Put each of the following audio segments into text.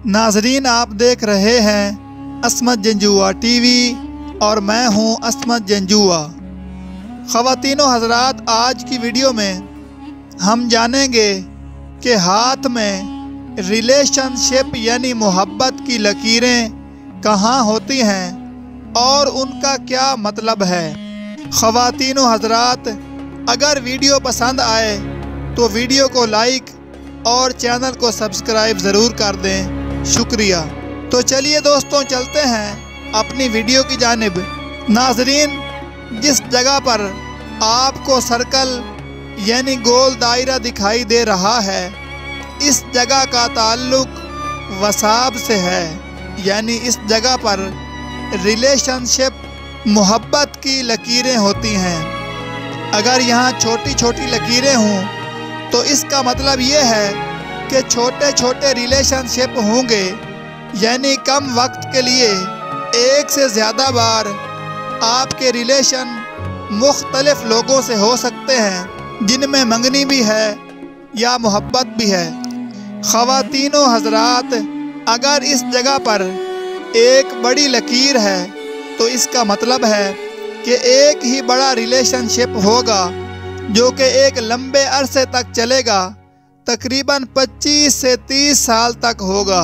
नाजरीन, आप देख रहे हैं असमत जंजुआ टीवी और मैं हूं असमत जंजुआ। ख़वातीनो हज़रात, आज की वीडियो में हम जानेंगे कि हाथ में रिलेशनशिप यानी मोहब्बत की लकीरें कहाँ होती हैं और उनका क्या मतलब है। ख़वातीनो हज़रात, अगर वीडियो पसंद आए तो वीडियो को लाइक और चैनल को सब्सक्राइब ज़रूर कर दें, शुक्रिया। तो चलिए दोस्तों, चलते हैं अपनी वीडियो की जानिब। नाजरीन, जिस जगह पर आपको सर्कल यानी गोल दायरा दिखाई दे रहा है, इस जगह का ताल्लुक वसाब से है, यानी इस जगह पर रिलेशनशिप मोहब्बत की लकीरें होती हैं। अगर यहाँ छोटी छोटी लकीरें हों तो इसका मतलब ये है कि छोटे छोटे रिलेशनशिप होंगे, यानी कम वक्त के लिए एक से ज़्यादा बार आपके रिलेशन मुख्तलिफ लोगों से हो सकते हैं, जिनमें मंगनी भी है या मोहब्बत भी है। ख़वातीनो हज़रात, अगर इस जगह पर एक बड़ी लकीर है तो इसका मतलब है कि एक ही बड़ा रिलेशनशिप होगा जो कि एक लंबे अरसे तक चलेगा, तकरीबन 25 से 30 साल तक होगा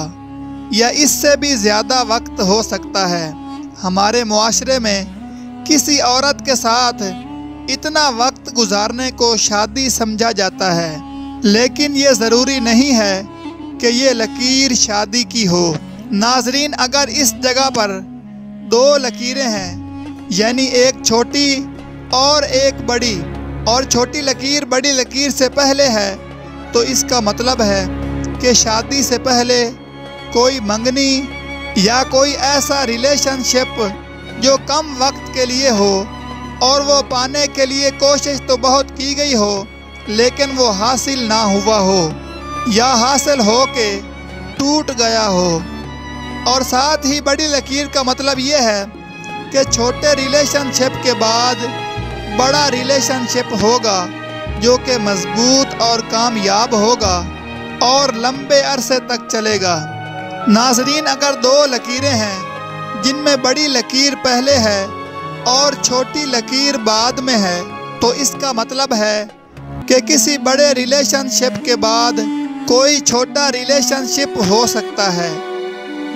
या इससे भी ज़्यादा वक्त हो सकता है। हमारे मुआशरे में किसी औरत के साथ इतना वक्त गुजारने को शादी समझा जाता है, लेकिन ये ज़रूरी नहीं है कि ये लकीर शादी की हो। नाजरीन, अगर इस जगह पर दो लकीरें हैं, यानी एक छोटी और एक बड़ी, और छोटी लकीर बड़ी लकीर से पहले है, तो इसका मतलब है कि शादी से पहले कोई मंगनी या कोई ऐसा रिलेशनशिप जो कम वक्त के लिए हो और वो पाने के लिए कोशिश तो बहुत की गई हो लेकिन वो हासिल ना हुआ हो या हासिल हो के टूट गया हो। और साथ ही बड़ी लकीर का मतलब ये है कि छोटे रिलेशनशिप के बाद बड़ा रिलेशनशिप होगा जो कि मजबूत और कामयाब होगा और लंबे अरसे तक चलेगा। नाजरीन, अगर दो लकीरें हैं जिनमें बड़ी लकीर पहले है और छोटी लकीर बाद में है, तो इसका मतलब है कि किसी बड़े रिलेशनशिप के बाद कोई छोटा रिलेशनशिप हो सकता है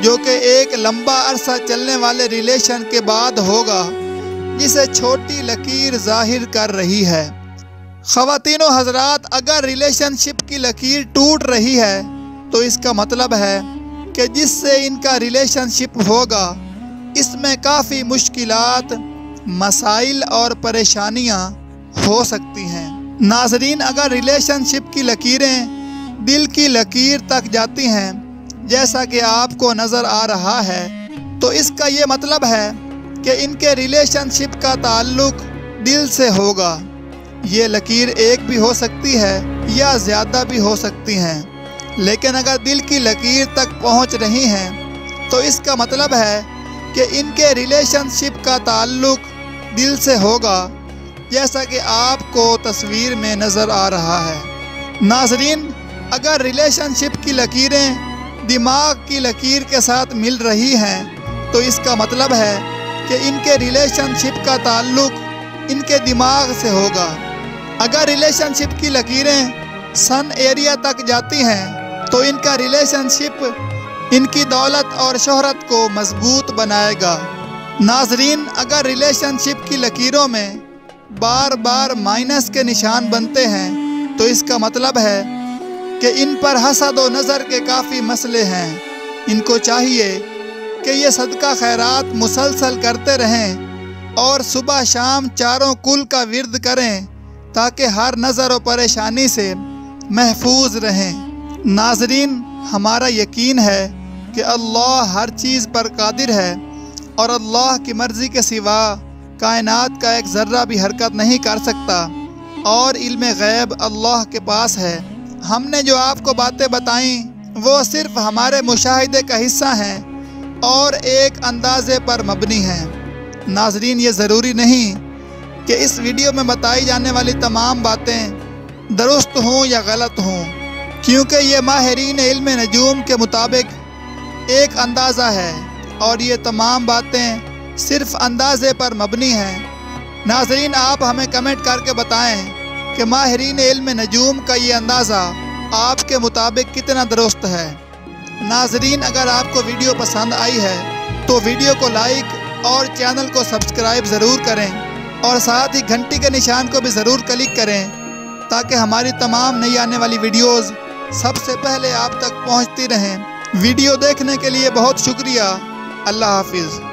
जो कि एक लंबा अरसा चलने वाले रिलेशन के बाद होगा, जिसे छोटी लकीर जाहिर कर रही है। ख़वातीनो हज़रात, अगर रिलेशनशिप की लकीर टूट रही है तो इसका मतलब है कि जिससे इनका रिलेशनशिप होगा इसमें काफ़ी मुश्किलात, मसाइल और परेशानियां हो सकती हैं। नाजरीन, अगर रिलेशनशिप की लकीरें दिल की लकीर तक जाती हैं, जैसा कि आपको नज़र आ रहा है, तो इसका ये मतलब है कि इनके रिलेशनशिप का ताल्लुक दिल से होगा। ये लकीर एक भी हो सकती है या ज़्यादा भी हो सकती हैं, लेकिन अगर दिल की लकीर तक पहुंच रही हैं तो इसका मतलब है कि इनके रिलेशनशिप का ताल्लुक दिल से होगा, जैसा कि आपको तस्वीर में नज़र आ रहा है। नाजरीन, अगर रिलेशनशिप की लकीरें दिमाग की लकीर के साथ मिल रही हैं तो इसका मतलब है कि इनके रिलेशनशिप का ताल्लुक इनके दिमाग से होगा। अगर रिलेशनशिप की लकीरें सन एरिया तक जाती हैं तो इनका रिलेशनशिप इनकी दौलत और शोहरत को मजबूत बनाएगा। नाजरीन, अगर रिलेशनशिप की लकीरों में बार बार माइनस के निशान बनते हैं तो इसका मतलब है कि इन पर हसद व नज़र के काफ़ी मसले हैं। इनको चाहिए कि ये सदका खैरात मुसलसल करते रहें और सुबह शाम चारों कुल का विर्द करें ताकि हर नज़र व परेशानी से महफूज रहें। नाजरीन, हमारा यकीन है कि अल्लाह हर चीज़ पर कादिर है और अल्लाह की मर्ज़ी के सिवा कायनात का एक ज़र्रा भी हरकत नहीं कर सकता और इल्म गैब अल्लाह के पास है। हमने जो आपको बातें बताई वो सिर्फ़ हमारे मुशाहिदे का हिस्सा हैं और एक अंदाज़े पर मबनी हैं। नाजरीन, ये ज़रूरी नहीं कि इस वीडियो में बताई जाने वाली तमाम बातें दुरुस्त हों या गलत हों, क्योंकि ये माहिरीन इल्म नजूम के मुताबिक एक अंदाज़ा है और ये तमाम बातें सिर्फ अंदाज़े पर मबनी हैं। नाज़रीन, आप हमें कमेंट करके बताएं कि माहिरीन इल्म नजूम का ये अंदाज़ा आपके मुताबिक कितना दुरुस्त है। नाज़रीन, अगर आपको वीडियो पसंद आई है तो वीडियो को लाइक और चैनल को सब्सक्राइब ज़रूर करें और साथ ही घंटी के निशान को भी ज़रूर क्लिक करें ताकि हमारी तमाम नई आने वाली वीडियोज़ सबसे पहले आप तक पहुंचती रहें। वीडियो देखने के लिए बहुत शुक्रिया। अल्लाह हाफिज़।